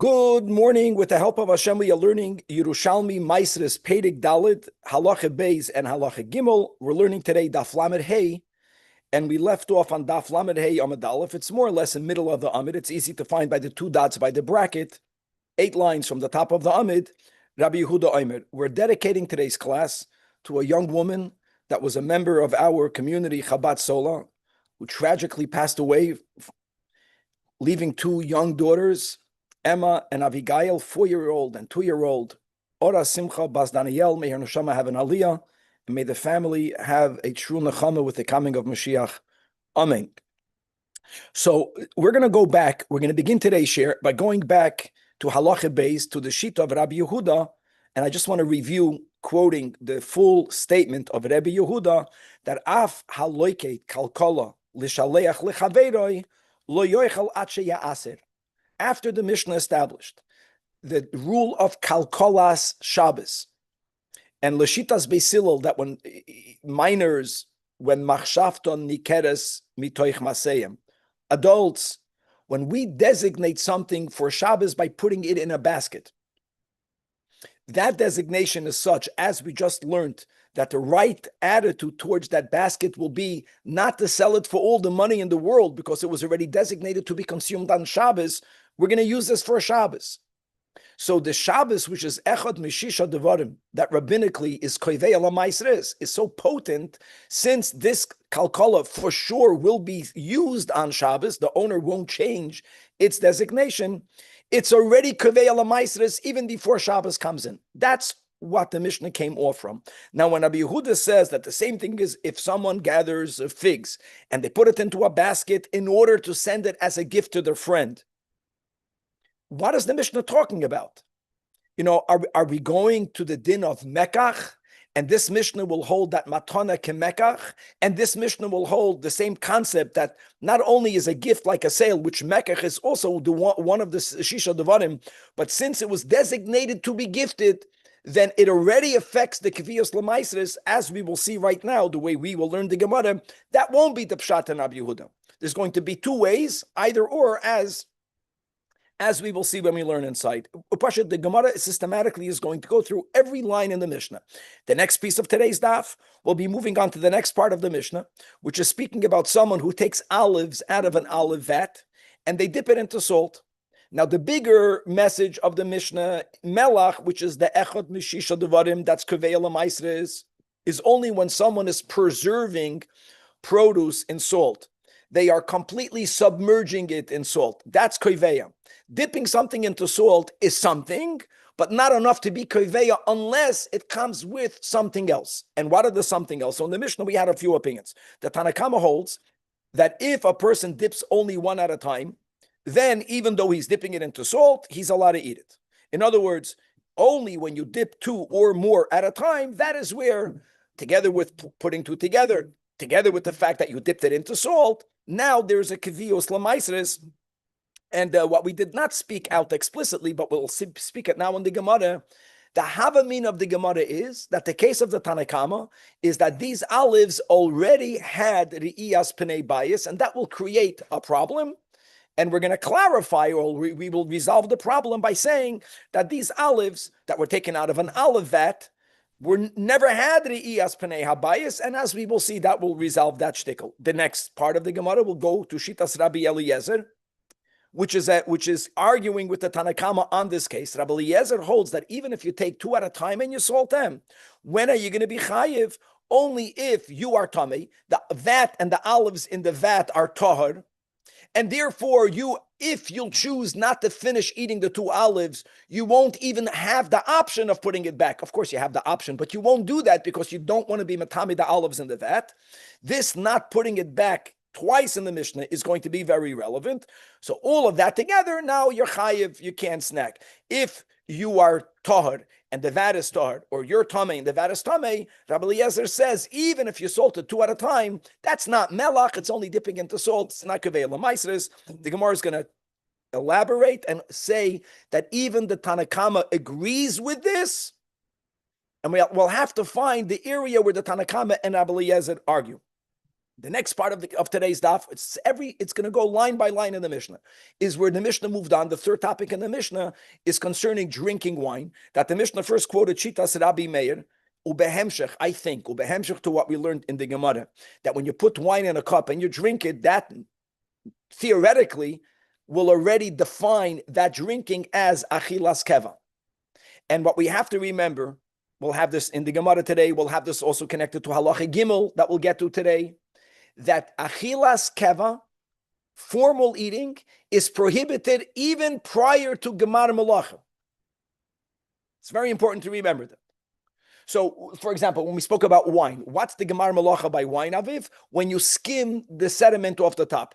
Good morning. With the help of Hashem, we are learning Yerushalmi, Maisris, Pedig Dalit, Halacha Beis, and Halacha Gimel. We're learning today Daf Lamed Hey, and we left off on Daf Lamed Hey Amud Aleph. It's more or less in the middle of the Amud. It's easy to find by the two dots by the bracket. 8 lines from the top of the Amud. Rabbi Yehuda Omer. We're dedicating today's class to a young woman that was a member of our community, Chabad Sola, who tragically passed away, leaving 2 young daughters, Emma and Avigail, 4-year-old and 2-year-old. Ora Simcha Bas Daniel, may her neshama have an aliyah, and may the family have a true nechama with the coming of Mashiach. Amen. So we're going to go back. We're going to begin today's share by going back to Halacha Beis, to the sheet of Rabbi Yehuda, and I just want to review, quoting the full statement of Rabbi Yehuda, that Af haloiket kalkola l'shaleach lechaveroi lo yoichel at sheya'aser. After the Mishnah established the rule of Kalkolas Shabbos and Lashitas Beisilil, that when minors, when Machshavton Nikeres Mitoich Maseyim, adults, when we designate something for Shabbos by putting it in a basket, that designation is such, as we just learned, that the right attitude towards that basket will be not to sell it for all the money in the world because it was already designated to be consumed on Shabbos. We're going to use this for Shabbos. So the Shabbos, which is Echad Mishisha Devarim, that rabbinically is Koivei Ala Maisres, is so potent, since this Kalkola for sure will be used on Shabbos, the owner won't change its designation, it's already Koivei Ala Maisres even before Shabbos comes in. That's what the Mishnah came off from. Now, when Rabbi Yehuda says that the same thing is if someone gathers figs and they put it into a basket in order to send it as a gift to their friend, what is the Mishnah talking about? You know, are we going to the din of Mekach? And this Mishnah will hold that matana kemekach, and this Mishnah will hold the same concept that not only is a gift like a sale, which Mekach is also the one of the Shisha Devarim, but since it was designated to be gifted, then it already affects the Kaviyos Lamaisris, as we will see right now, the way we will learn the Gemara. That won't be the Pshat and Rabbi Yehuda. There's going to be 2 ways, either or, as we will see when we learn inside. The Gemara systematically is going to go through every line in the Mishnah. The next piece of today's daf will be moving on to the next part of the Mishnah, which is speaking about someone who takes olives out of an olive vat and they dip it into salt. Now, the bigger message of the Mishnah, Melach, which is the Echad Mishisha Devarim, that's Kavei Ala Maisres, is only when someone is preserving produce in salt. They are completely submerging it in salt. That's koiveya. Dipping something into salt is something, but not enough to be koiveya unless it comes with something else. And what are the something else? So in the Mishnah, we had a few opinions. The Tanakama holds that if a person dips only one at a time, then even though he's dipping it into salt, he's allowed to eat it. In other words, only when you dip 2 or more at a time, that is where, together with putting 2 together with the fact that you dipped it into salt, now there's a kaviyos lamaisres. And what we did not speak out explicitly, but we'll speak it now in the Gemara, the havamin of the Gemara is that the case of the Tanakama is that these olives already had re'iyas pnei bayis, and that will create a problem. And we're going to clarify, or we will resolve the problem by saying that these olives that were taken out of an olive vat were never had re'iyas pnei habayis, and as we will see, that will resolve that shtickle. The next part of the Gemara will go to Shitas Rabbi Eliezer, which is arguing with the Tanakama on this case. Rabbi Eliezer holds that even if you take 2 at a time and you salt them, when are you going to be chayiv? Only if you are tamei, the vat and the olives in the vat are tahor. And therefore, if you'll choose not to finish eating the 2 olives, you won't even have the option of putting it back. Of course, you have the option, but you won't do that because you don't want to be matami the olives in the vat. This not putting it back twice in the Mishnah is going to be very relevant. So all of that together, now you're chayiv, you can't snack. If you are tahor and the vat is tahor, or you're tamei and the vat is tamei, Rabbi Eliezer says, even if you salt it 2 at a time, that's not melach, it's only dipping into salt, it's not kavei lamaisres. The Gemara is going to elaborate and say that even the Tanakama agrees with this, and we'll have to find the area where the Tanakama and Rabbi Eliezer argue. The next part of today's daf, it's going to go line by line in the Mishnah, is where the Mishnah moved on. The third topic in the Mishnah is concerning drinking wine. That the Mishnah first quoted Shitas Rabbi Meir, ubehemshech, I think, ubehemshech to what we learned in the Gemara, that when you put wine in a cup and you drink it, that theoretically will already define that drinking as achilas keva. And what we have to remember, we'll have this in the Gemara today, we'll have this also connected to halacha gimel that we'll get to today, that achilas keva, formal eating, is prohibited even prior to gemar malacha. It's very important to remember that. So, for example, when we spoke about wine, what's the gemar malacha by wine, Aviv? When you skim the sediment off the top.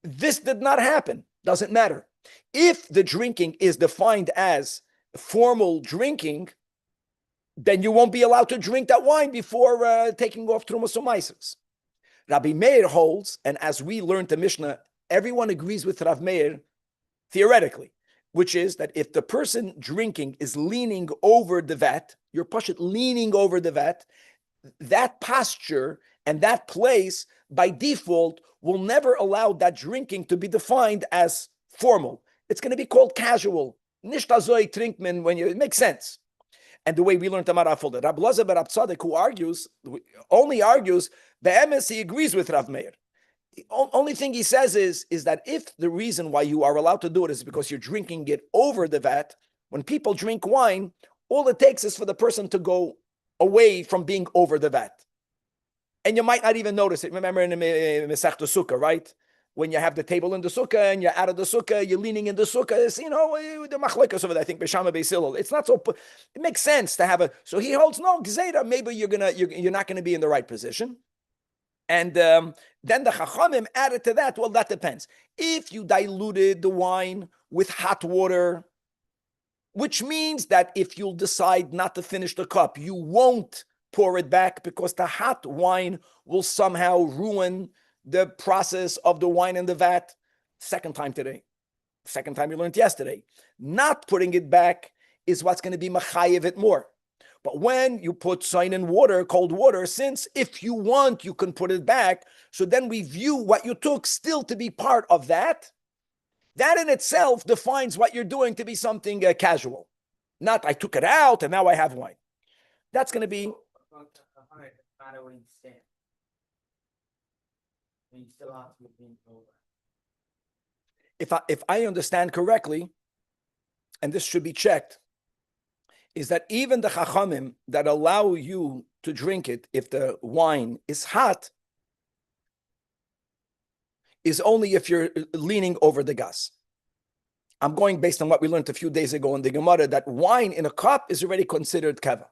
This did not happen. Doesn't matter. If the drinking is defined as formal drinking, then you won't be allowed to drink that wine before taking off trumas u'maisers. Rabbi Meir holds, and as we learned the Mishnah, everyone agrees with Rav Meir theoretically, which is that if the person drinking is leaning over the vat, you're pashut leaning over the vat, that posture and that place by default will never allow that drinking to be defined as formal. It's going to be called casual. Nicht azoi trinkman when it makes sense. And the way we learned the Marafol, Rab Lazar Bar Tzadok, who only argues, be'emes, he agrees with Rav Meir. The only thing he says is that if the reason why you are allowed to do it is because you're drinking it over the vat, when people drink wine, all it takes is for the person to go away from being over the vat. And you might not even notice it. Remember in the Masechta Sukkah, right? When you have the table in the sukkah and you're out of the sukkah, you're leaning in the sukkah. It's, the machlekas over there, I think, Beshama Beisilol. It's not so. It makes sense to have a. So he holds no gzeira. Maybe you're not gonna be in the right position. And then the Chachamim added to that. Well, that depends. If you diluted the wine with hot water, which means that if you'll decide not to finish the cup, you won't pour it back because the hot wine will somehow ruin the process of the wine in the vat. Second time today. Second time you learned yesterday. Not putting it back is what's going to be machayev it more. But when you put sign in water, cold water, since if you want, you can put it back. So then we view what you took still to be part of that. That in itself defines what you're doing to be something casual. Not I took it out and now I have wine. That's going to be... If I understand correctly, and this should be checked, is that even the chachamim that allow you to drink it if the wine is hot is only if you're leaning over the gas. I'm going based on what we learned a few days ago in the Gemara, that wine in a cup is already considered keva.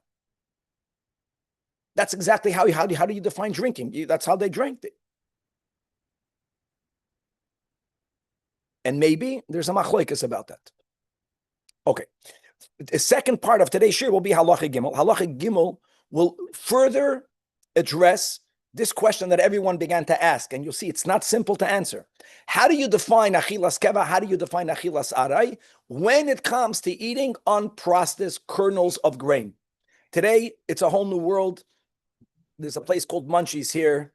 That's exactly how do you define drinking? That's how they drank it. And maybe there's a machlokes about that. Okay. The second part of today's shir will be halacha gimel. Halacha gimel will further address this question that everyone began to ask. And you'll see it's not simple to answer. How do you define achilas keva? How do you define achilas aray? When it comes to eating unprocessed kernels of grain. Today, it's a whole new world. There's a place called Munchies here.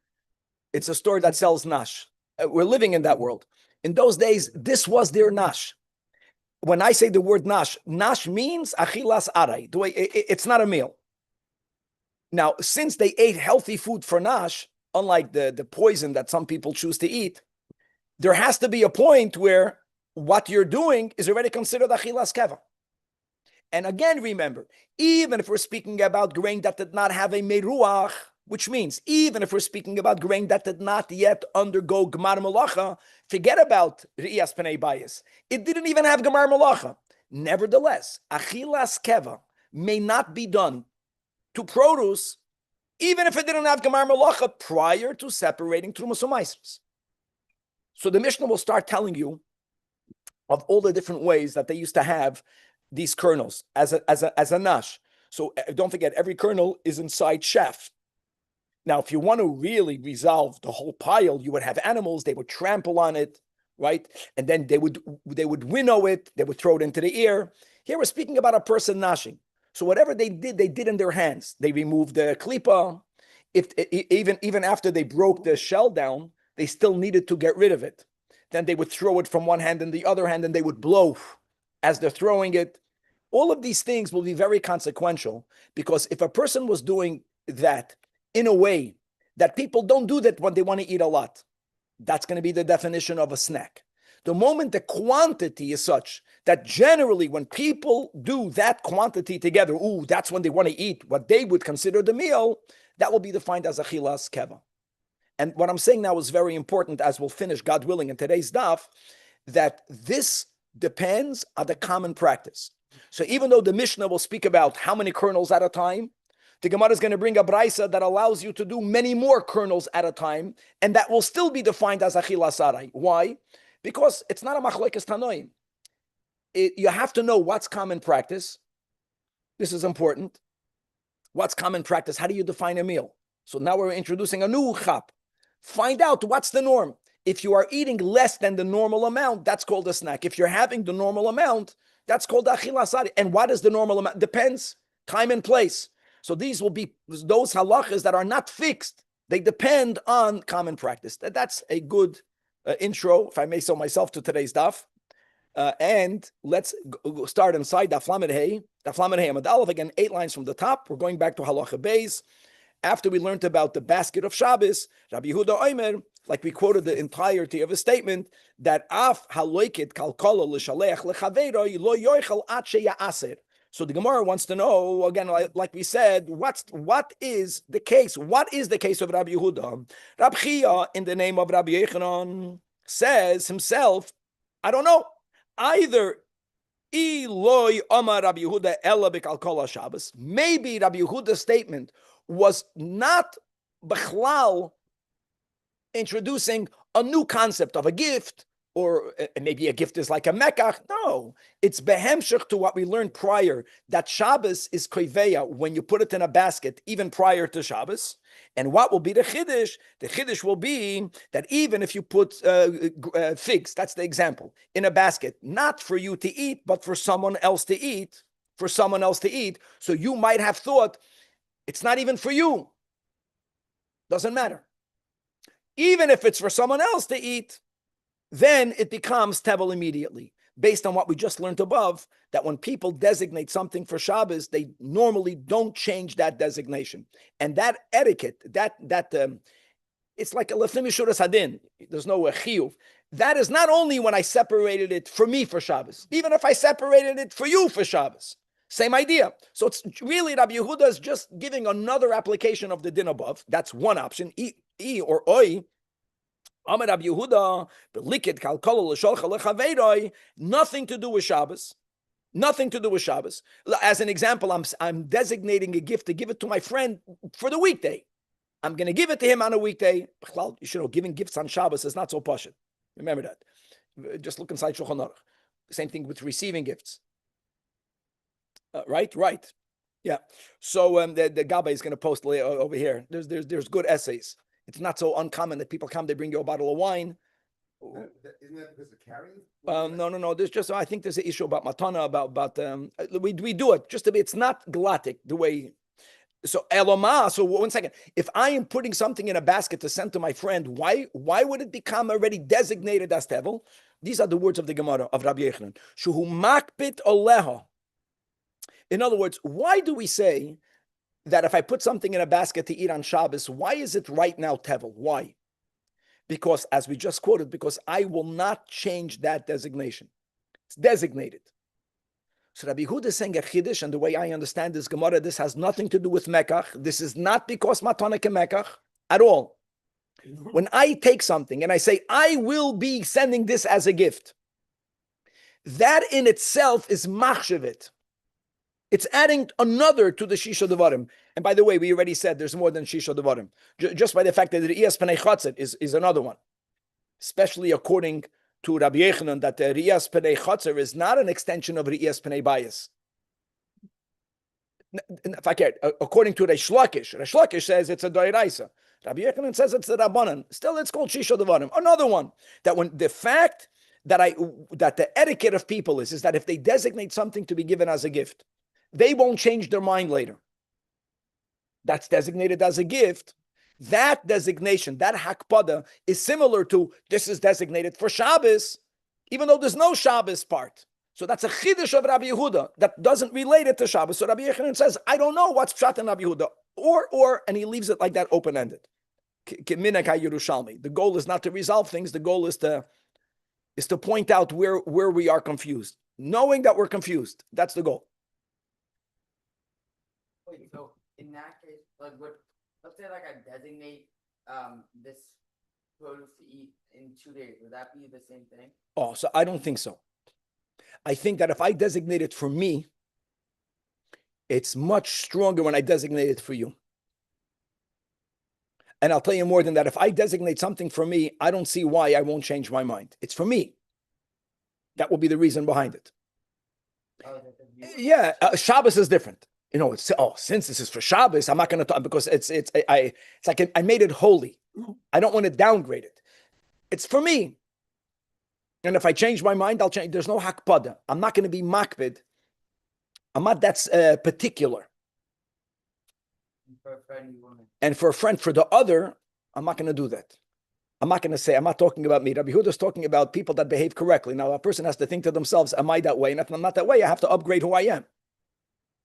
It's a store that sells nash. We're living in that world. In those days, this was their nash. When I say the word nash, nash means achilas aray. It's not a meal. Now, since they ate healthy food for nash, unlike the poison that some people choose to eat, there has to be a point where what you're doing is already considered achilas keva. And again, remember, even if we're speaking about grain that did not have a meruach, which means even if we're speaking about grain that did not yet undergo gemar malacha, forget about riyas penei bayis. It didn't even have gemar malacha. Nevertheless, achilas keva may not be done to produce, even if it didn't have gemar malacha prior to separating trumas u'maisers. So the Mishnah will start telling you of all the different ways that they used to have these kernels as a nash. So don't forget, every kernel is inside shaft. Now, if you want to really resolve the whole pile, you would have animals, they would trample on it, right? And then they would winnow it, they would throw it into the air. Here we're speaking about a person nashing. So whatever they did in their hands. They removed the klipa. even after they broke the shell down, they still needed to get rid of it. Then they would throw it from one hand and the other hand, and they would blow as they're throwing it. All of these things will be very consequential, because if a person was doing that in a way that people don't do that when they want to eat a lot, that's going to be the definition of a snack. The moment the quantity is such that generally when people do that quantity together, that's when they want to eat what they would consider the meal, that will be defined as achilas keva. And what I'm saying now is very important, as we'll finish, God willing, in today's daf, that this depends on the common practice. So even though the Mishnah will speak about how many kernels at a time, the Gemara is going to bring a brisa that allows you to do many more kernels at a time, and that will still be defined as achilas aray. Why? Because it's not a machlokes tanoim. You have to know what's common practice. This is important. What's common practice? How do you define a meal? So now we're introducing a new chap. Find out what's the norm. If you are eating less than the normal amount, that's called a snack. If you're having the normal amount, that's called achilas aray. And what is the normal amount? Depends. Time and place. So these will be those halachas that are not fixed. They depend on common practice. That's a good intro, if I may so myself, to today's daf. And let's start inside Daf Lamed Hey. Daf Lamed Hey Amud Aleph, again, 8 lines from the top. We're going back to halacha beis. After we learned about the basket of Shabbos, Rabbi Yehuda Omer, like we quoted the entirety of a statement, that af haloikit kalkala l'shalech lechaveiroi lo yoichel at sheya'aser. So the Gemara wants to know, again, like we said, what is the case? What is the case of Rabbi Yehuda? Rabbi Chia, in the name of Rabbi Yechanan, says himself, I don't know. Either Eloi Omar Rabbi Yehuda Ella B'Kalkol Shabbos. Maybe Rabbi Yehuda's statement was not Bechlal introducing a new concept of a gift, or maybe a gift is like a mekach. No, it's behemshech to what we learned prior, that Shabbos is koiveya when you put it in a basket, even prior to Shabbos. And what will be the chiddush? The chiddush will be that even if you put figs, that's the example, in a basket, not for you to eat, but for someone else to eat, So you might have thought, it's not even for you. Doesn't matter. Even if it's for someone else to eat, then it becomes tevel immediately, based on what we just learned above, that when people designate something for Shabbos, they normally don't change that designation. And that etiquette, it's like a lefnim yishuras hadin. There's no chiyuv. That is not only when I separated it for me for Shabbos, even if I separated it for you for Shabbos. Same idea. So it's really Rabbi Yehuda is just giving another application of the din above. That's one option. I or oi. Amar Rabbi Yehuda, belikid kalkol l'sholcha lechaveiroi, nothing to do with Shabbos. Nothing to do with Shabbos. As an example, I'm designating a gift to give it to my friend for the weekday. I'm going to give it to him on a weekday. You should know, giving gifts on Shabbos is not so pashut. Remember that. Just look inside Shulchan Aruch. Same thing with receiving gifts. Right. Yeah. So the Gabbai is going to post over here. There's good essays. It's not so uncommon that people come, they bring you a bottle of wine. Isn't that because of carrying? No. There's just, I think there's an issue about matana, about we do it just to be, it's not galactic the way. So eloma. So 1 second. If I am putting something in a basket to send to my friend, why would it become already designated as tevel? These are the words of the Gemara of Rabbi Yechanan. Shuhu makpit oleha. In other words, why do we say that if I put something in a basket to eat on Shabbos, why is it right now tevel? Why? Because, as we just quoted, because I will not change that designation. It's designated. So Rabbi Yehuda is saying a chiddush, and the way I understand this Gemara, this has nothing to do with mekach. This is not because matana ke mekach at all. When I take something and I say, I will be sending this as a gift, that in itself is machshavit. It's adding another to the Shisha Devarim. And by the way, we already said there's more than Shisha Devarim. Just by the fact that the Riyas Pnei Chatzet is another one. Especially according to Rabbi Yechanan, that the Riyas Pnei Chatzet is not an extension of Riyas Pnei Bayis. According to Reish Lakish says it's a Doiraisa. Rabbi Yechanan says it's a Rabbanan. Still, it's called Shisha Devarim. Another one. That when the fact that the etiquette of people is that if they designate something to be given as a gift, they won't change their mind later. That's designated as a gift. That designation, that hakpada, is similar to this is designated for Shabbos, even though there's no Shabbos part. So that's a chiddush of Rabbi Yehuda that doesn't relate it to Shabbos. So Rabbi Yechanan says, I don't know what's pshat in Rabbi Yehuda, and he leaves it like that open-ended. Yerushalmi. The goal is not to resolve things. The goal is to point out where we are confused, knowing that we're confused. That's the goal. Wait, so in that case, like, let's say like I designate this produce to eat in 2 days, would that be the same thing? Oh, so I don't think so. I think that if I designate it for me, it's much stronger when I designate it for you. And I'll tell you more than that. If I designate something for me, I don't see why I won't change my mind. It's for me. That will be the reason behind it. Yeah, Shabbos is different. You know, since this is for Shabbos, I'm not going to talk because it's like I made it holy. I don't want to downgrade it. It's for me. And if I change my mind, I'll change. There's no hakpada. I'm not going to be makbid. I'm not that particular. And for a friend, for the other, I'm not going to do that. I'm not going to say, I'm not talking about me. Rabbi Yehuda is talking about people that behave correctly. Now, a person has to think to themselves, am I that way? And if I'm not that way, I have to upgrade who I am.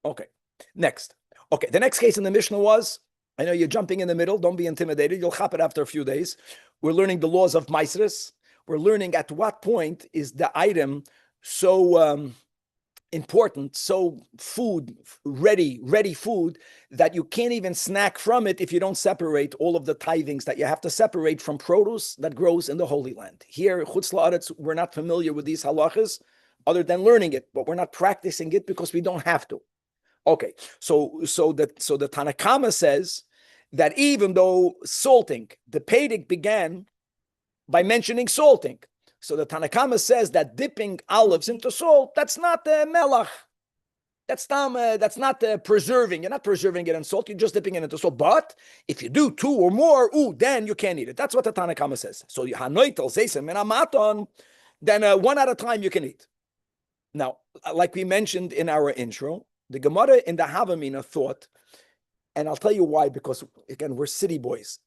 Okay, next. Okay, the next case in the Mishnah was, I know you're jumping in the middle. Don't be intimidated. You'll chop it after a few days. We're learning the laws of Maisris. We're learning at what point is the item so important, so ready food, that you can't even snack from it if you don't separate all of the tithings that you have to separate from produce that grows in the Holy Land. Here, Chutz La'aretz, we're not familiar with these halachas other than learning it, but we're not practicing it because we don't have to. Okay, so the Tanakama says that even though salting, the Pedic began by mentioning salting. So the Tanakama says that dipping olives into salt, that's not melach. That's not preserving. You're not preserving it in salt. You're just dipping it into salt. But if you do 2 or more, then you can't eat it. That's what the Tanakama says. So then 1 at a time you can eat. Now, like we mentioned in our intro, the Gemara in the Havamina thought, and I'll tell you why, because again, we're city boys.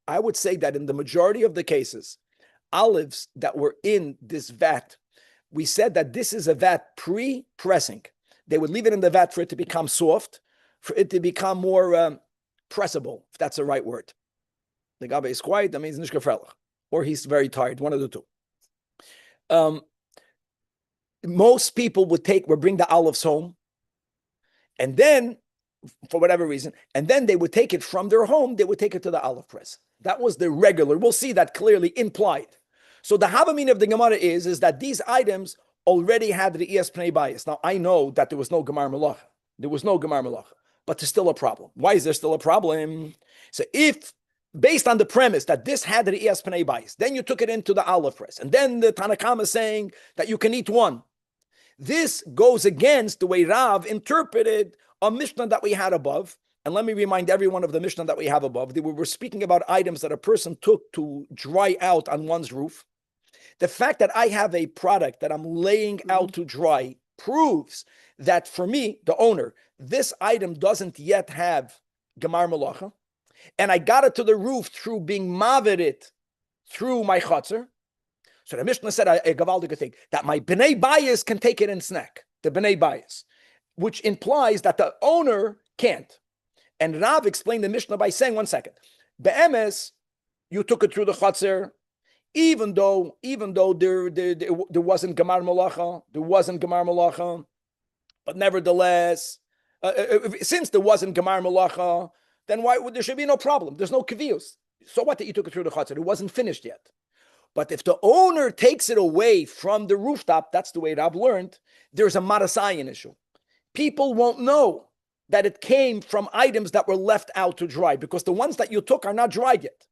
I would say that in the majority of the cases, olives that were in this vat, we said that this is a vat pre-pressing. They would leave it in the vat for it to become soft, for it to become more pressable, if that's the right word. The Gabe is quiet, that means nicht gefrellich, or he's very tired, one of the two. Most people would bring the olives home, and then, for whatever reason, and then they would take it from their home, they would take it to the olive press. That was the regular. We'll see that clearly implied. So the Havamin of the Gemara is that these items already had the Iyas Pnei Bayis. Now, I know that there was no Gemar Malacha. There was no Gemar Malacha. But there's still a problem. Why is there still a problem? So if, based on the premise that this had the Iyas Pnei Bayis, then you took it into the olive press, and then the Tanakama is saying that you can eat 1. This goes against the way Rav interpreted a Mishnah that we had above. And let me remind everyone of the Mishnah that we have above. We were speaking about items that a person took to dry out on one's roof. The fact that I have a product that I'm laying out to dry proves that for me, the owner, this item doesn't yet have Gemar Malacha. And I got it to the roof through being maverit through my chutzner. So the Mishnah said a gavaldic thing, that my Bnei Bayis can take it and snack, the Bnei Bayis, which implies that the owner can't. And Rav explained the Mishnah by saying, 1 second, Be'emes, you took it through the chutzner, even though there wasn't Gemar Malacha, but nevertheless, since there wasn't Gemar Malacha, then there should be no problem. There's no kaviyus. So what that you took it through the chutzner? It wasn't finished yet. But if the owner takes it away from the rooftop, that's the way Rab learned, there's a marasayan issue. People won't know that it came from items that were left out to dry, because the ones that you took are not dried yet.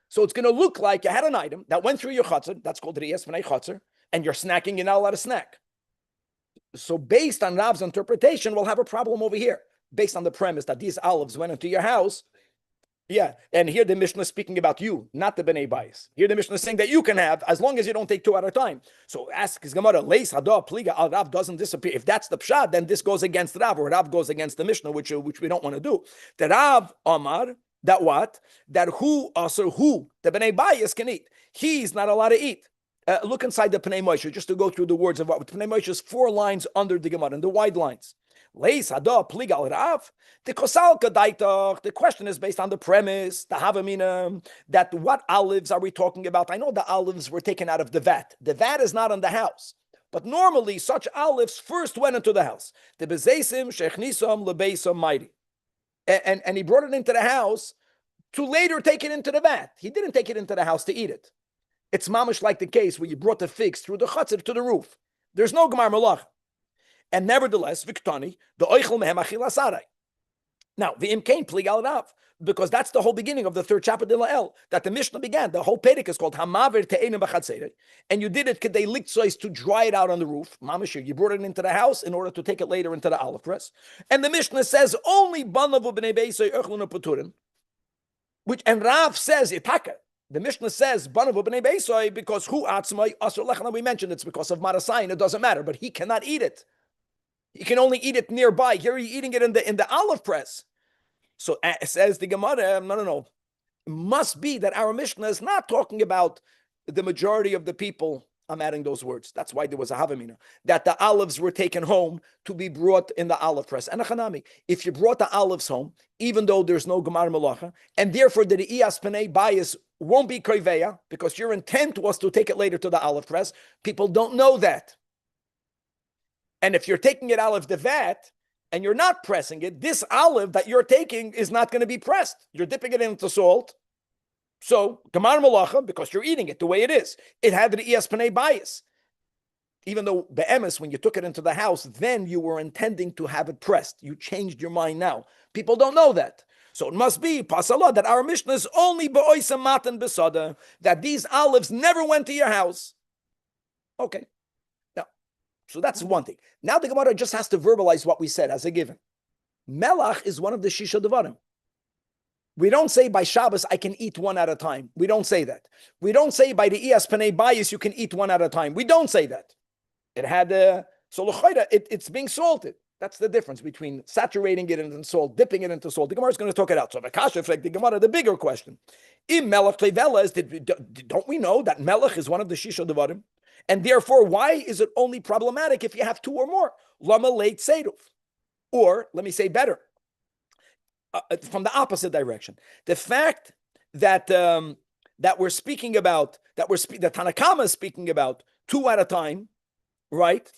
So it's going to look like you had an item that went through your chutzner, that's called riyas v'nei chutzner, and you're snacking, you're not allowed to snack. So based on Rav's interpretation, we'll have a problem over here, based on the premise that these olives went into your house. Yeah, and here the Mishnah is speaking about you, not the Bnei Bayis. Here the Mishnah is saying that you can have, as long as you don't take 2 at a time. So ask his Gemara, Leis Hadah Pliga al Rav doesn't disappear. If that's the pshat, then this goes against Rav, or Rav goes against the Mishnah, which we don't want to do. The Rav Amar, That what? That who, also who, the Bnei Bayis can eat. He's not allowed to eat. Look inside the Pnei Moshe, just to go through the words of what Pnei Moshe is 4 lines under the Gemara, and the wide lines. The question is based on the premise, the Havamina, that what olives are we talking about? I know the olives were taken out of the vat. The vat is not in the house. But normally, such olives first went into the house. The bezeisim, shechnisam, lebeisam, mighty. And he brought it into the house to later take it into the vat. He didn't take it into the house to eat it. It's mamish like the case where you brought the figs through the chutzir to the roof. There's no gemar malach. And nevertheless, Viktani, the oichel mehem achil asarai. Now, the imkain plig al rav, because that's the whole beginning of the 3rd chapter de La'el, that the Mishnah began. The whole Perek is called Hamaver Te'enim B'chatzeret, and you did it kedei liktzois to dry it out on the roof. Mamashir, you brought it into the house in order to take it later into the olive press. And the Mishnah says only banavu b'nei beisay echlun puturin, which and Rav says itaka. The Mishnah says banavu b'nei beisay because who atzmai asur lechana. We mentioned it's because of marasayin. It doesn't matter, but he cannot eat it. You can only eat it nearby. Here you're eating it in the olive press. So says the Gemara, no. It must be that our Mishnah is not talking about the majority of the people. I'm adding those words. That's why there was a Havamina. That the olives were taken home to be brought in the olive press. And achanami, if you brought the olives home, even though there's no Gemar Malacha, and therefore the Iyas Penei bias won't be Koiveya, because your intent was to take it later to the olive press, people don't know that. And if you're taking it out of the vat and you're not pressing it, this olive that you're taking is not going to be pressed. You're dipping it into salt. So, Gemar Malacha, because you're eating it the way it is, it had the Iyas Penei bias. Even though be'emes, when you took it into the house, then you were intending to have it pressed. You changed your mind now. People don't know that. So it must be, Pasalah, that our Mishnah is only be'oisem matan besada, that these olives never went to your house. Okay. So that's one thing. Now the Gemara just has to verbalize what we said as a given. Melach is one of the Shisha Devarim. We don't say by Shabbos I can eat one at a time. We don't say that. We don't say by the Iyas Penei Bayis you can eat one at a time. We don't say that. It had so l'chayda, it's being salted. That's the difference between saturating it in salt, dipping it into salt. The Gemara is going to talk it out. So the Kasha, the Gemara, the bigger question. Im Melach Klevela is, don't we know that Melach is one of the Shisha Devarim? And therefore, why is it only problematic if you have 2 or more? Lama late seiduf. Or, let me say better, from the opposite direction. The fact that that we're speaking about, that Tanakama is speaking about 2 at a time, right?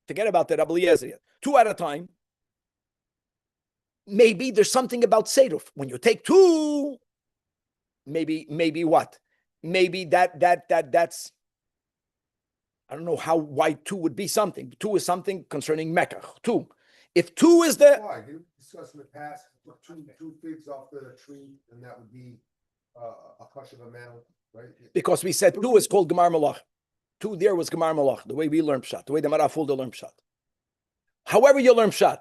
Forget about that, Rabbi Eliezer. 2 at a time. Maybe there's something about seiduf. When you take 2, maybe what? Maybe that's. I don't know why 2 would be something. 2 is something concerning Mekach. 2. If 2 is the... Why? You discussed in the past, two figs off the tree, and that would be a hush of a mouth, right? Because we said 2 is called Gemar Malach. 2 there was Gemar Malach, the way we learn Pshat, the way the Marafulda learn Pshat. However you learn Pshat.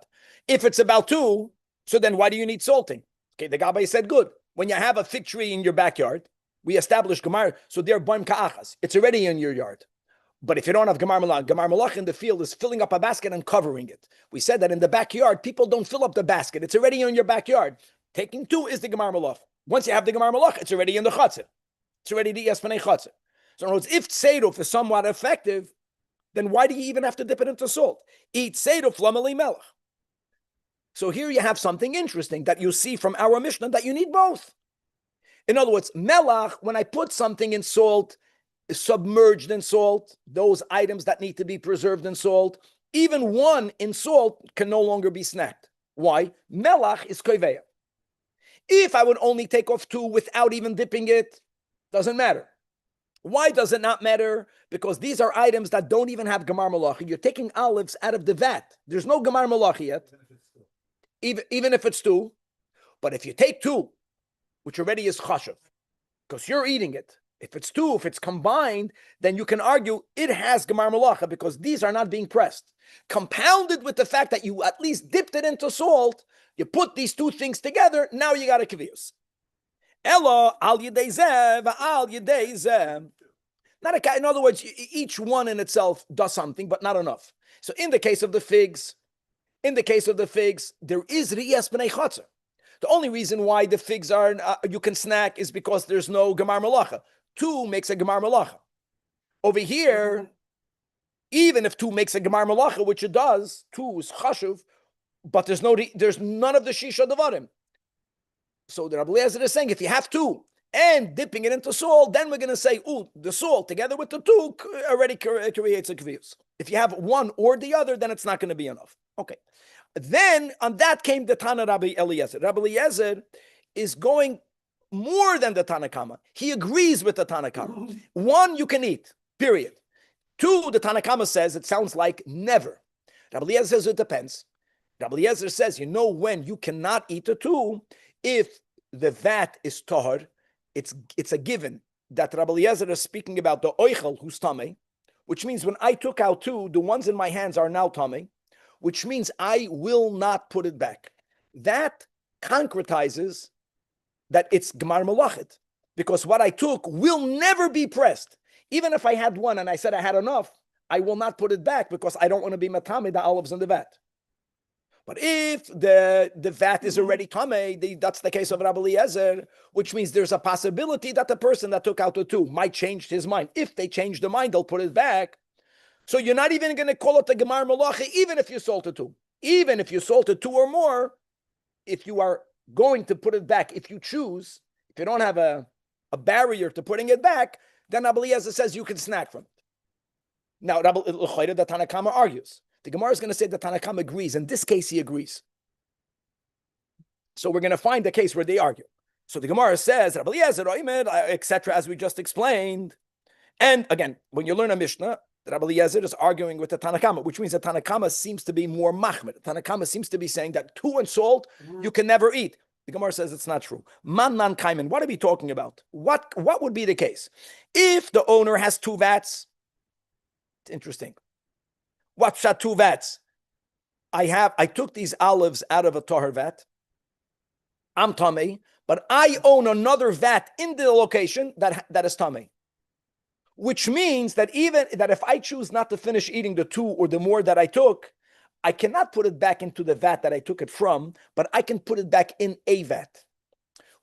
If it's about 2, so then why do you need salting? Okay, the Gabbai said good. When you have a fig tree in your backyard, we established Gemar, so they're Baim Ka'achas. It's already in your yard. But if you don't have Gemar Malach in the field is filling up a basket and covering it. We said that in the backyard, people don't fill up the basket. It's already in your backyard. Taking 2 is the Gemar Malach. Once you have the Gemar Malach, it's already in the Chatzir. It's already the Yaspanei Chatzir. So in other words, if Seiduf is somewhat effective, then why do you even have to dip it into salt? Eat Seiduf lamali melech. So here you have something interesting that you see from our Mishnah that you need both. In other words, melach, when I put something in salt, submerged in salt, those items that need to be preserved in salt, even 1 in salt can no longer be snacked. Why? Melach is koiveya. If I would only take off 2 without even dipping it, doesn't matter. Why does it not matter? Because these are items that don't even have Gemar Malachi. You're taking olives out of the vat. There's no Gemar Malachi yet, even if it's 2. But if you take 2, which already is chashav, because you're eating it, if it's 2, if it's combined, then you can argue it has Gemar Malacha because these are not being pressed. Compounded with the fact that you at least dipped it into salt, you put these 2 things together, now you got a kaviyus. Ella al yedei zeh v'al yedei zeh. In other words, each one in itself does something, but not enough. So in the case of the figs, there is riyas b'nei chatzar. The only reason why the figs are you can snack is because there's no gemar malacha. 2 makes a gemar malacha. Over here, even if 2 makes a gemar malacha, which it does, 2 is chashuv, but there's none of the shisha devarim. So the Rabbi Eliezer is saying, if you have 2 and dipping it into salt, then we're going to say, the salt together with the 2 already creates a kvius. If you have one or the other, then it's not going to be enough. Okay. Then on that came the Tana Rabbi Eliezer. Rabbi Eliezer is going more than the Tanakama. He agrees with the Tanakama. 1, you can eat, period. 2, the Tanakama says it sounds like never. Rabbi Eliezer says it depends. Rabbi Eliezer says, when you cannot eat the 2, if the vat is tahar, it's a given that Rabbi Eliezer is speaking about the oichel who's tamei, which means when I took out 2, the ones in my hands are now tamei, which means I will not put it back. That concretizes that it's gemar malachit, because what I took will never be pressed. Even if I had 1 and I said I had enough, I will not put it back because I don't want to be matame the olives in the vat. But if the vat is already tamei, that's the case of Rabbi Eliezer, which means there's a possibility that the person that took out the 2 might change his mind. If they change their mind, they'll put it back. So you're not even going to call it the gemar malacha, even if you salted 2. Even if you salted 2 or more, if you are going to put it back, if you choose, if you don't have a barrier to putting it back, then Rabbi Eliezer says you can snack from it. Now, the Tanakama argues. The Gemara is going to say that Tanakama agrees. In this case, he agrees. So we're going to find a case where they argue. So the Gemara says, Rabbi Eliezer, etc., as we just explained. And again, when you learn a Mishnah, Rabbi Eliezer is arguing with the Tanakama, which means the Tanakama seems to be more machmir. The Tanakama seems to be saying that 2 and salt you can never eat. The Gemara says it's not true. Man kaimen. What are we talking about? What would be the case if the owner has 2 vats? It's interesting. What's that 2 vats? I took these olives out of a tahar vat. I'm tamei, but I own another vat in the location that is tamei. Which means that even that if I choose not to finish eating the 2 or the more that I took, I cannot put it back into the vat that I took it from, but I can put it back in a vat.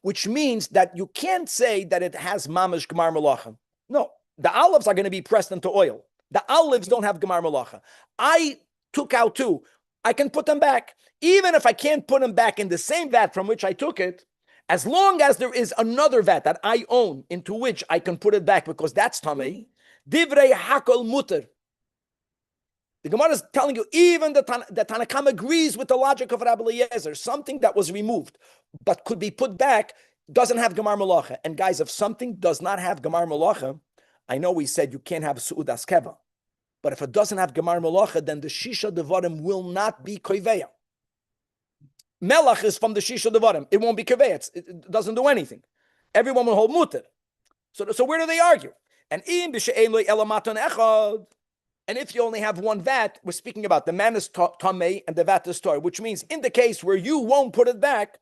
Which means that you can't say that it has mamash gemar malacha. No, the olives are going to be pressed into oil. The olives don't have gemar malacha. I took out 2. I can put them back. Even if I can't put them back in the same vat from which I took it, as long as there is another vat that I own into which I can put it back because that's tamei, divrei hakol muter. The Gemara is telling you, even the Tanakam agrees with the logic of Rabbi Eliezer, something that was removed but could be put back doesn't have gemar malacha. And guys, if something does not have gemar malacha, I know we said you can't have su'udas keva, but if it doesn't have gemar malacha, then the shisha devarim will not be koiveya. Melach is from the shisha devarim. It won't be koveya. It doesn't do anything. Everyone will hold muter. So where do they argue? And if you only have 1 vat, we're speaking about the man is tamei and the vat is tar, which means in the case where you won't put it back,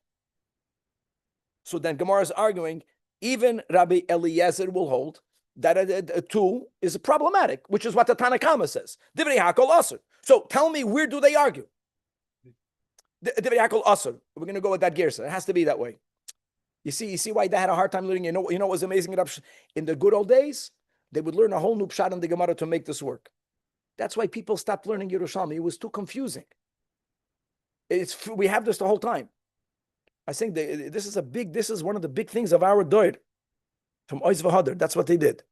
so then Gemara is arguing, even Rabbi Eliezer will hold that a 2 is problematic, which is what the Tanakama says. Divrei hakol asur. So tell me, where do they argue? Divrei hakol asur. We're going to go with that gersa. It has to be that way. You see why they had a hard time learning? You know what was amazing? In the good old days, they would learn a whole new pshat in the Gemara to make this work. That's why people stopped learning Yerushalmi. It was too confusing. We have this the whole time. I think this is one of the big things of our doir. From Oiz V'Hadar, that's what they did.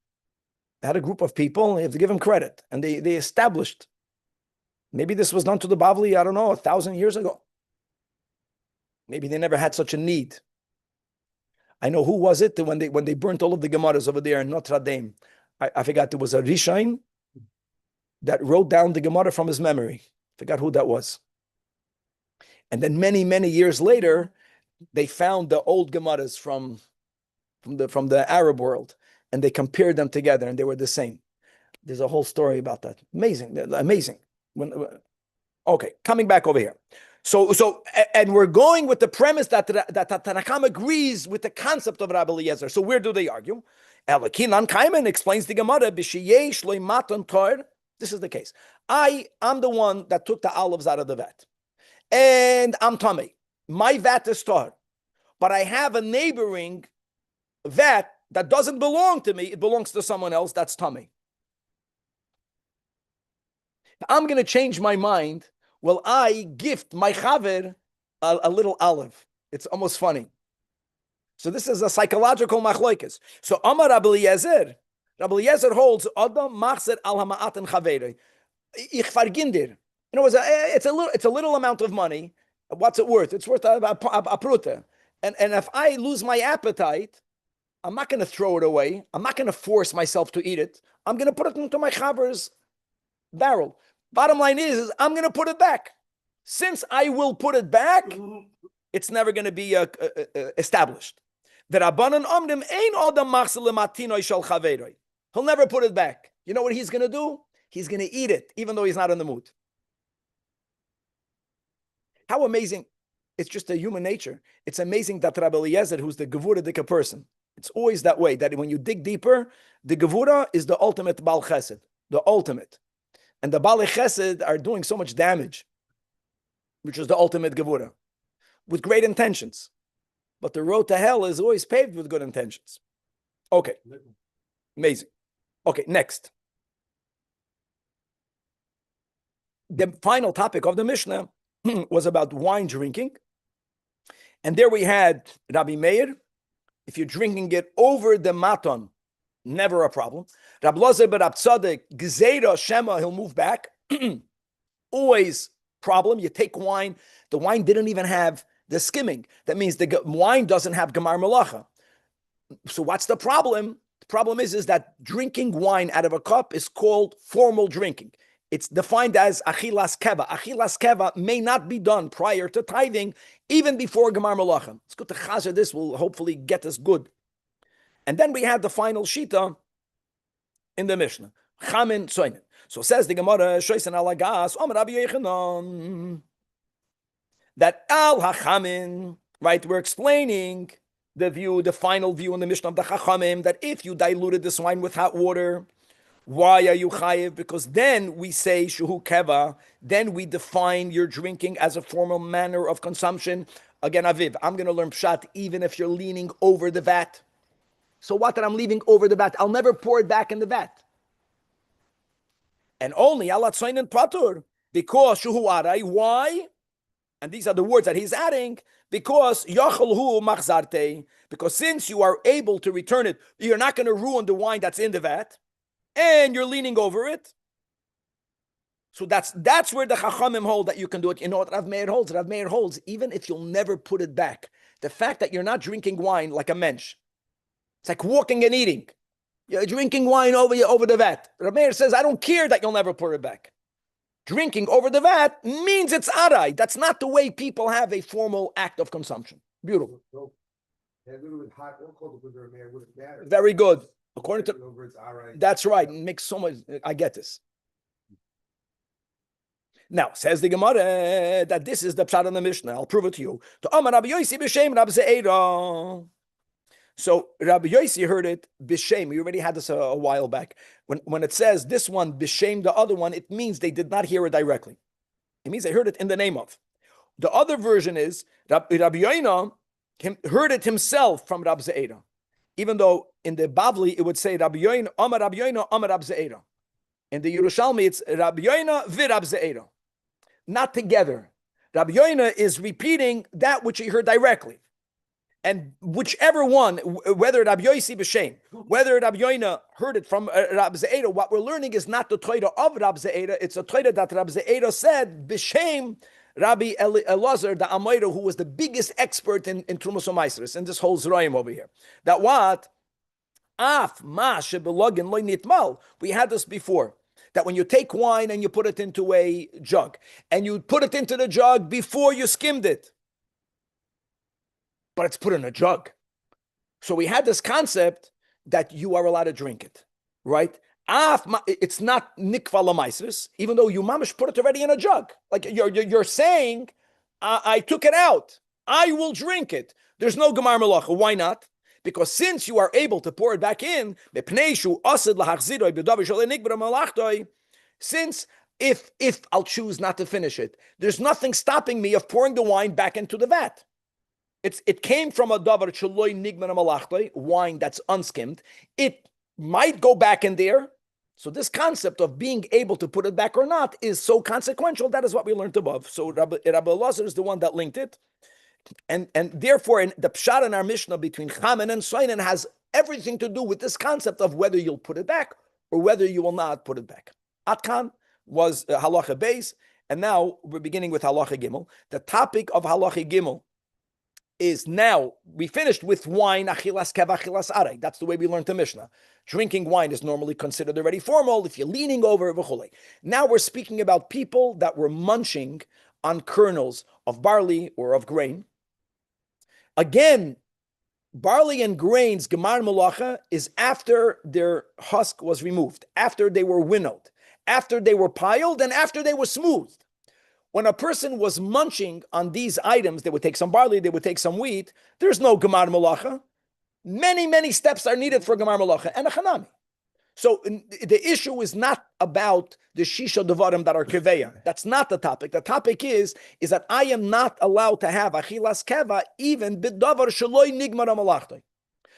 They had a group of people, you have to give them credit, and they established. Maybe this was done to the Bavli, I don't know, 1,000 years ago. Maybe they never had such a need. I know who was it when they burnt all of the Gemaras over there in Notre Dame. I forgot, there was a Rishain that wrote down the Gemara from his memory. Forgot who that was. And then many, many years later, they found the old Gemaras from the Arab world, and they compared them together, and they were the same. There's a whole story about that. Amazing. Okay, coming back over here. So, and we're going with the premise that Tanakam agrees with the concept of Rabbi Eliezer. So where do they argue? Elakinan Kaiman explains the Gemara, B'shiyesh loimatan tor. This is the case. I'm the one that took the olives out of the vat. And I'm tamei. My vat is tar. but I have a neighboring vat that doesn't belong to me. It belongs to someone else. That's tummy. I'm going to change my mind. Well, I gift my chaver a little olive. It's almost funny. So this is a psychological machloikes. So Amar Rabbi Eliezer holds Adam machzer al hama'atan chaveri. Ich verginder. You know, it's a little amount of money. What's it worth? It's worth a pruta. And if I lose my appetite, I'm not going to throw it away. I'm not going to force myself to eat it. I'm going to put it into my chaver's barrel. Bottom line is I'm going to put it back. Since I will put it back, it's never going to be established. The Rabbanan Omrim ein adam machzeh lematinoi shel chaveroi. He'll never put it back. You know what he's going to do? He's going to eat it, even though he's not in the mood. How amazing. It's just a human nature. It's amazing that Rabbi Eliezer, who's the Gevura person, it's always that way, that when you dig deeper, the Gevura is the ultimate Baal Chesed, the ultimate. And the Baal Chesed are doing so much damage, which is the ultimate Gevura, with great intentions. But the road to hell is always paved with good intentions. Okay. Amazing. Okay, next. The final topic of the Mishnah was about wine drinking. And there we had Rabbi Meir. If you're drinking it over the maton, never a problem. Rab Lozer ben Rab Tzadok, Gzeira Shema, he'll move back. Always problem. You take wine. The wine didn't even have the skimming. That means the wine doesn't have Gemar Malacha. So what's the problem? The problem is that drinking wine out of a cup is called formal drinking. It's defined as achilas keva. Achilas keva may not be done prior to tithing, even before Gemar Malacha. It's good to chazer. This will hopefully get us good. And then we had the final shita in the Mishnah. Chamin soinen. So says the Gemara, Shoisen alagas, Omer Rabbi Yochanan, that al hachamin, right? We're explaining the view, the final view in the Mishnah of the Chachamim, that if you diluted this wine with hot water, why are you chayiv? Because then we say shuhu keva, then we define your drinking as a formal manner of consumption. Again, Aviv, I'm going to learn pshat even if you're leaning over the vat. So what that I'm leaving over the vat? I'll never pour it back in the vat. And only alat soinen patur, because shuhu arai. Why? And these are the words that he's adding, because yachalhu machzarte, because since you are able to return it, you're not going to ruin the wine that's in the vat, and you're leaning over it. So that's where the Chachamim hold that you can do it. You know what Rav Meir holds? Rav Meir holds, even if you'll never put it back, the fact that you're not drinking wine like a mensch, it's like walking and eating. You're drinking wine over the vat. Rav Meir says, I don't care that you'll never pour it back. Drinking over the vat means it's arai. That's not the way people have a formal act of consumption. Beautiful. Very good. According to that's right. It makes so much. I get this. Now says the Gemara that this is the pshat in the Mishnah. I'll prove it to you. To Amar Rabbi Yosi b'shem Rabbi Zeira. So Rabbi Yosi heard it b'shem. We already had this a while back. When it says this one b'shem, the other one, it means they did not hear it directly. It means they heard it in the name of. The other version is Rabbi Yoina heard it himself from Rabbi Zeira. Even though in the Bavli it would say Rabbi Yoina, Amar Rabbi Yoina, Amar Rabbi Zeira. In the Yerushalmi it's Rabbi Yoina vi Rabbi Zeira. Not together. Rabbi Yoina is repeating that which he heard directly. And whichever one, whether Rabbi Yosi b'shem, whether Rabbi Yoina heard it from Rabbi Zeira, what we're learning is not the Torah of Rabbi Zeira, it's a Torah that Rabbi Zeira said b'shem Rabbi Elazar, the Amoira, who was the biggest expert in Trumas U'Maasros, in this whole Zerayim over here. That what? Af ma shebelogin loy nitmal. We had this before. That when you take wine and you put it into a jug, and you put it into the jug before you skimmed it, but it's put in a jug. So we had this concept that you are allowed to drink it, right? It's not nikva l'maasros, even though you mamish put it already in a jug. Like you're saying, I took it out. I will drink it. There's no gemar malacha. Why not? Because since you are able to pour it back in, since if I'll choose not to finish it, there's nothing stopping me of pouring the wine back into the vat. it came from a davar sheloi nigman malachtoi, wine that's unskimmed. It might go back in there. So this concept of being able to put it back or not is so consequential. That is what we learned above. So Rabbi Elazar is the one that linked it. And therefore, in the pshat in our Mishnah between chamen and soinen has everything to do with this concept of whether you'll put it back or whether you will not put it back. Atkan was halacha beis, and now we're beginning with halacha gimel. The topic of halacha gimel is now, we finished with wine, achilas keva, achilas aray. That's the way we learned the Mishnah. Drinking wine is normally considered already formal if you're leaning over, v'chulei. Now we're speaking about people that were munching on kernels of barley or of grain. Again, barley and grains, gemar melacha, is after their husk was removed, after they were winnowed, after they were piled, and after they were smoothed. When a person was munching on these items, they would take some barley, they would take some wheat. There's no gemar melacha. Many, many steps are needed for gemar melacha and a chanami. So the issue is not about the shisha devarim that are keveya. That's not the topic. The topic is that I am not allowed to have achilas keva even b'davar sheloi nigmar malachtoi.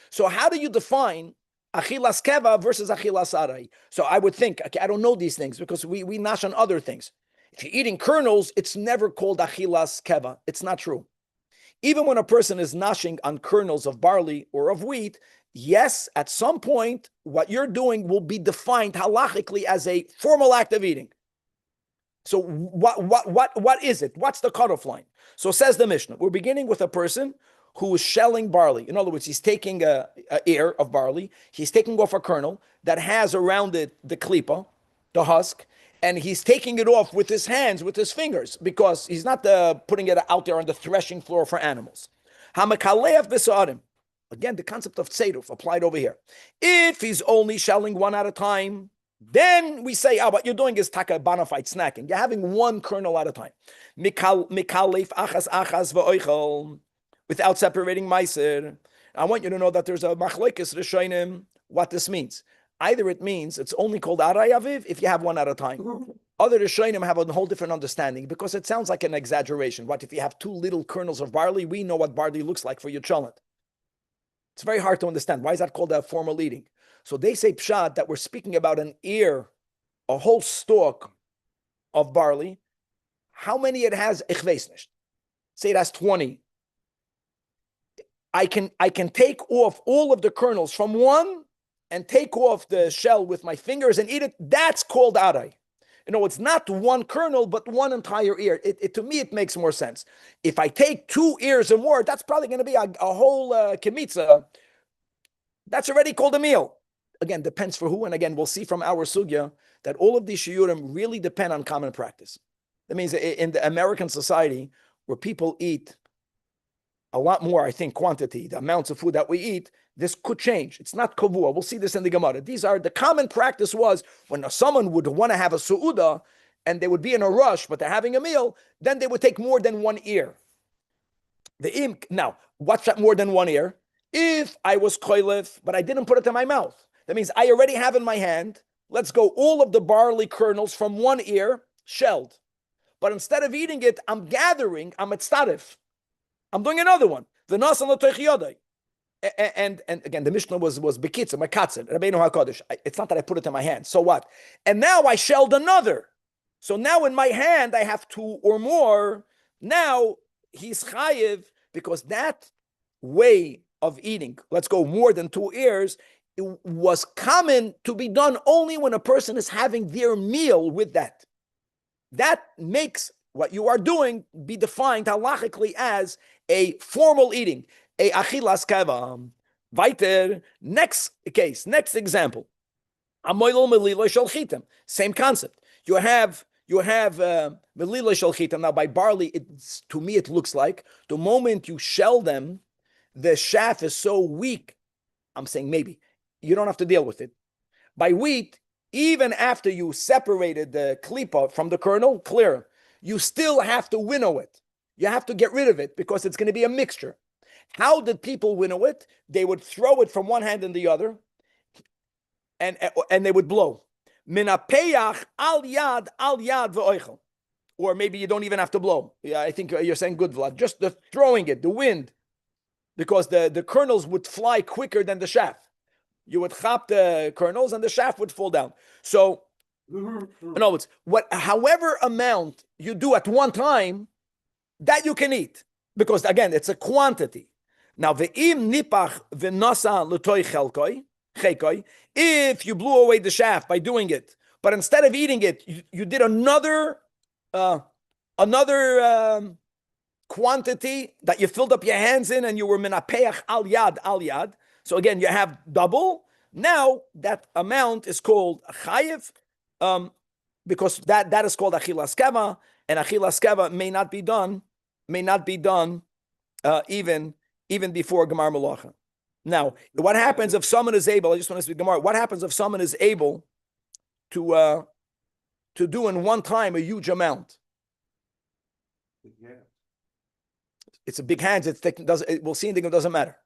So how do you define achilas keva versus achilas aray? So I would think, okay, I don't know these things because we nash on other things. If you're eating kernels, it's never called achilas keva. It's not true. Even when a person is nashing on kernels of barley or of wheat, yes, at some point, what you're doing will be defined halachically as a formal act of eating. So what is it? What's the cutoff line? So says the Mishnah, we're beginning with a person who is shelling barley. In other words, he's taking a ear of barley, he's taking off a kernel that has around it the klipa, the husk, and he's taking it off with his hands, with his fingers, because he's not putting it out there on the threshing floor for animals. Hamakalev b'sa'arim. Again, the concept of tzeduf applied over here. If he's only shelling one at a time, then we say, what you're doing is taka bona fide snacking. You're having one kernel at a time. Mikalef achas achas v'oichel, without separating meiser. I want you to know that there's a machlokes rishonim, what this means. Either it means it's only called aray aviv if you have one at a time. Other rishonim have a whole different understanding because it sounds like an exaggeration. What if you have two little kernels of barley? We know what barley looks like for your cholent. It's very hard to understand. Why is that called a formal eating? So they say pshat that we're speaking about an ear, a whole stalk of barley. How many it has? Ich weiß nicht. Say it has 20. I can take off all of the kernels from one and take off the shell with my fingers and eat it. That's called aray. You know, it's not one kernel, but one entire ear. To me, it makes more sense. If I take 2 ears or more, that's probably going to be a whole kemitza. That's already called a meal. Again, depends for who. And again, we'll see from our sugya that all of these shiurim really depend on common practice. That means in the American society, where people eat a lot more, I think, quantity, the amounts of food that we eat, this could change. It's not kavua. We'll see this in the Gemara. The common practice was when someone would want to have a su'uda and they would be in a rush, but they're having a meal, then they would take more than 1 ear. Now, what's that more than 1 ear? If I was koilef, but I didn't put it in my mouth, that means I already have in my hand, let's go, all of the barley kernels from 1 ear, shelled. But instead of eating it, I'm gathering, I'm at starif. I'm doing another one. V'nas an l'toich yodai. And again, the Mishnah was bekitzer, makatzir, Rabbeinu HaKadosh. It's not that I put it in my hand. So what? And now I shelled another. So now in my hand, I have 2 or more. Now he's chayiv because that way of eating, let's go more than 2 ears, it was common to be done only when a person is having their meal with that. That makes what you are doing be defined halachically as a formal eating. A achilas keva. Weiter. Next case. Next example. Amoilol melila shel chitam. Same concept. You have melila shel chitam. Now by barley, to me it looks like the moment you shell them, the chaff is so weak. I'm saying maybe you don't have to deal with it. By wheat, even after you separated the klipa from the kernel, clear, you still have to winnow it. You have to get rid of it because it's going to be a mixture. How did people winnow it? They would throw it from one hand and the other, and they would blow. Minapeyach al yad v'oichel. Or maybe you don't even have to blow. Yeah, I think you're saying good, Vlad. Just the throwing it, the wind. because the kernels would fly quicker than the shaft. You would chop the kernels and the shaft would fall down. So, in other words, however amount you do at one time, that you can eat, because again, it's a quantity. Now, ve'im nipach v'nasa l'toy chelkoi, if you blew away the shaft by doing it, but instead of eating it, you did another quantity that you filled up your hands in, and you were minapeach al yad. So again, you have double. Now that amount is called chayiv, because that is called achilas keva, and achilas keva may not be done even before gemar malacha. Now, what happens if someone is able? I just want to speak gemara. What happens if someone is able to do in one time a huge amount? It's a big hands. We'll see. It doesn't matter.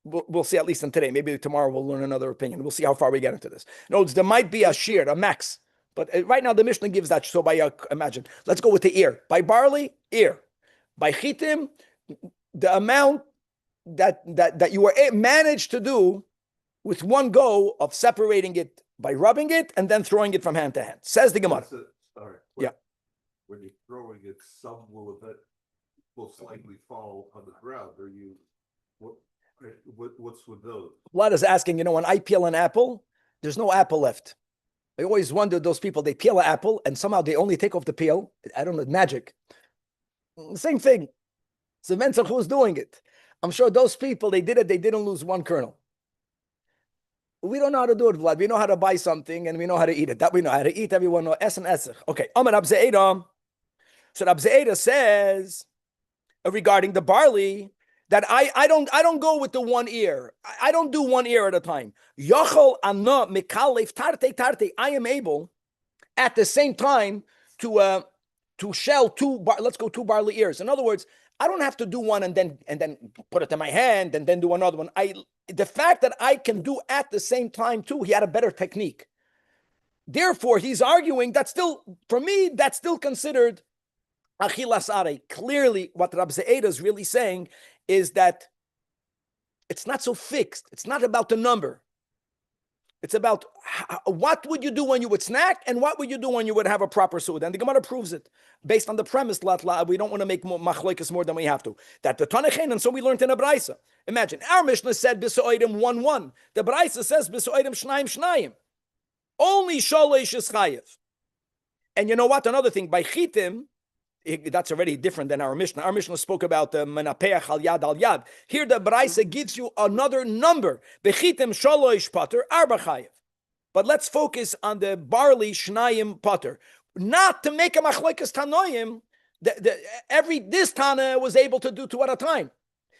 We'll see, at least in today. Maybe tomorrow we'll learn another opinion. We'll see how far we get into this. No, there might be a shear, a max, but right now the Mishnah gives that. So by imagine, let's go with the ear. By barley, ear. By chitim, the amount that you were managed to do with one go of separating it by rubbing it and then throwing it from hand to hand. Says the Gemara. Yeah. When you're throwing it, some will slightly fall on the ground. What's with those? Vlad is asking, when I peel an apple, there's no apple left. I always wondered, those people, they peel an apple and somehow they only take off the peel. I don't know, magic. Same thing. So Mentzach, who's doing it? I'm sure those people, they did it, they didn't lose one kernel. We don't know how to do it, Vlad. We know how to buy something and we know how to eat it. That we know how to eat. Everyone knows es and esech. Okay. Amar Rab Ze'eda. So Rab Ze'eda says regarding the barley that I don't go with the one ear. I don't do one ear at a time. Yochel ana mikalef tarte. I am able at the same time to shell two barley ears. In other words, I don't have to do one and then put it in my hand and then do another one. The fact that I can do at the same time too, he had a better technique. Therefore, he's arguing that still, for me, that's still considered achilas are. Clearly, what Rab Ze'eda is really saying is that it's not so fixed. It's not about the number. It's about what would you do when you would snack and what would you do when you would have a proper suda. And the Gemara proves it based on the premise, we don't want to make machlokes more than we have to. That the Tanachain, and so we learned in a Braisa. Imagine, our Mishnah said B'so'edim 1-1. The Braisa says B'so'edim 2-2. Only Shalosh is chayiv. And you know what? Another thing, by chitim, that's already different than our Mishnah. Our Mishnah spoke about the menapeach al yad. Here the Braisa gives you another number. Bechitim shalosh pater arba chayiv. But let's focus on the barley shnayim pater. Not to make a machlokes tanoim. This Tana was able to do two at a time.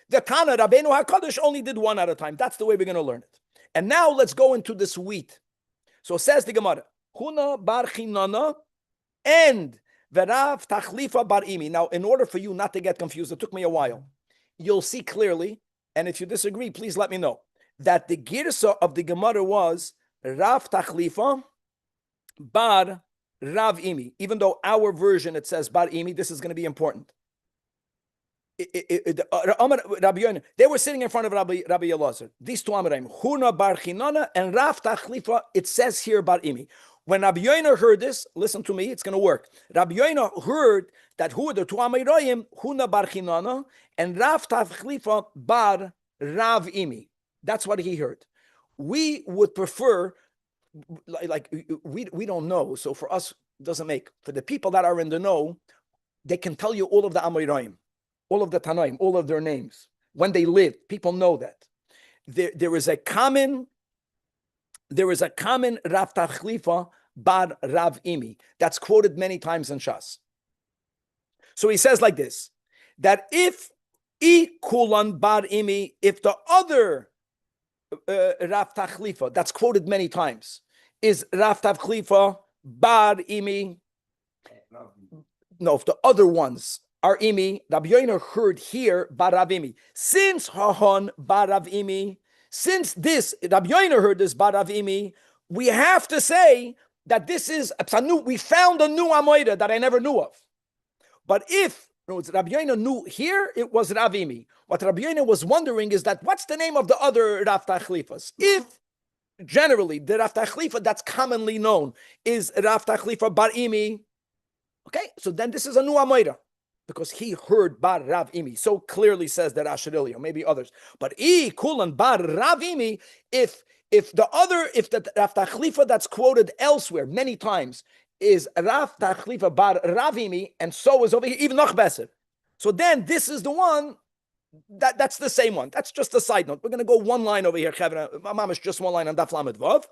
The Tana Rabbeinu HaKadosh only did one at a time. That's the way we're going to learn it. And now let's go into this wheat. So says the Gemara, Huna bar chinana and Verav tachlifa bar imi. Now, in order for you not to get confused, it took me a while. You'll see clearly, and if you disagree, please let me know, that the girsa of the Gemara was Rav tachlifa bar Rav imi. Even though our version, it says bar imi, this is going to be important. They were sitting in front of Rabbi Elazar. These two Amoraim, Huna bar Chinana and Rav tachlifa, it says here bar imi. When Rabbi Yoina heard this, listen to me, it's going to work. Rabbi Yoina heard that who are the two Amoraim, Huna bar Chinana and Rav tachlifa bar Rav imi. That's what he heard. We would prefer, we don't know, so for us, it doesn't make. For the people that are in the know, they can tell you all of the Amoraim, all of the Tanaim, all of their names. When they lived, people know that. There is a common Rav Tachlifa bar Rav imi that's quoted many times in Shas. So he says like this, that if I kulan bar imi, if the other Rav Tachlifa that's quoted many times is Rav Tachlifa bar imi, no, if the other ones are imi, Rabbi Yoina heard here bar Rav imi. Since Hahon bar Rav imi, since this Rabbi Yoina heard this bar Rav imi, we have to say that this is we found a new Amoida that I never knew of. But if Rabbi Yoina knew here, it was Rav imi. What Rabbi Yoina was wondering is that what's the name of the other Rav Tachlifas? If generally the Rav Tachlifa that's commonly known is Rav Tachlifa Bar Imi, okay, so then this is a new Amoira, because he heard Bar Rav Imi. So clearly says that Ashrilli, or maybe others. But Kulan Bar Rav Imi, if the Rav Tachlifa that's quoted elsewhere many times is Rav Tachlifa Bar Rav Imi, and so is over here even noch beser. So then this is the one that's the same one. That's just a side note. We're going to go one line over here, Chavra. Mamash, just one line on Daf Lamed Vav.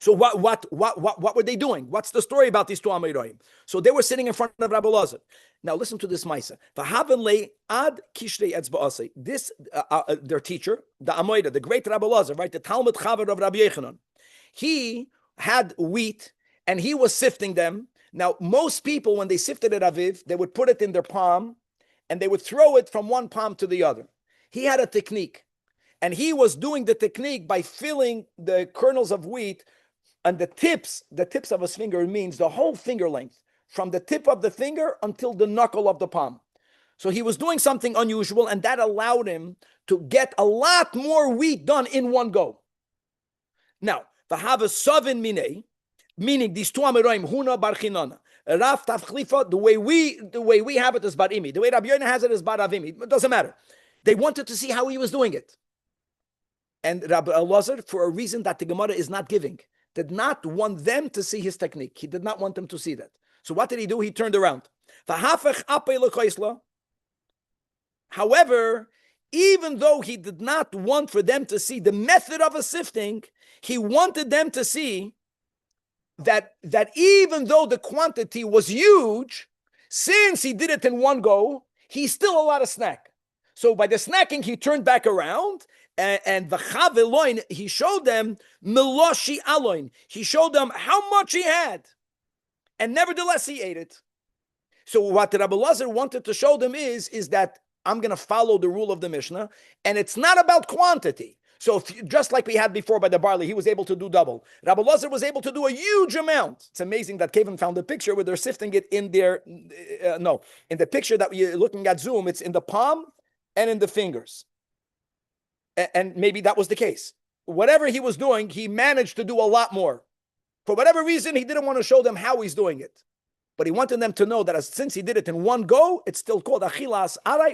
So what were they doing? What's the story about these two Amoraim? So they were sitting in front of Rabbi Lazar. Now listen to this Maisa. ad kishrei etzba'asei. This their teacher, the Amoira, the great Rabbi Lazar, right? The Talmud Chaver of Rabbi Yechanan. He had wheat and he was sifting them. Now most people, when they sifted it aviv, they would put it in their palm and they would throw it from one palm to the other. He had a technique, and he was doing the technique by filling the kernels of wheat and the tips of his finger, means the whole finger length, from the tip of the finger until the knuckle of the palm. So he was doing something unusual, and that allowed him to get a lot more wheat done in one go. Now, v'hava savin minei, meaning these two Amoraim, Huna bar Chinana, Rav Tachlifa, the way we have it is Bar Imi. The way Rabbi Yoina has it is Bar Avimi. It doesn't matter. They wanted to see how he was doing it. And Rabbi Elazar, for a reason that the Gemara is not giving, did not want them to see his technique. He did not want them to see that. So what did he do? He turned around. However, even though he did not want for them to see the method of a sifting, he wanted them to see that even though the quantity was huge, since he did it in one go, he still allowed a snack. So by the snacking, he turned back around and v'chaveloin, he showed them meloshi aloin. He showed them how much he had, and nevertheless he ate it. So what Rabbi Lazar wanted to show them is that I'm going to follow the rule of the Mishnah, and it's not about quantity. So just like we had before by the barley, he was able to do double. Rabbi Lazar was able to do a huge amount. It's amazing that Kevin found a picture where they're sifting it in their, in the picture that we're looking at Zoom, it's in the palm and in the fingers. And maybe that was the case. Whatever he was doing, he managed to do a lot more. For whatever reason, he didn't want to show them how he's doing it. But he wanted them to know that since he did it in one go, it's still called achilas aray.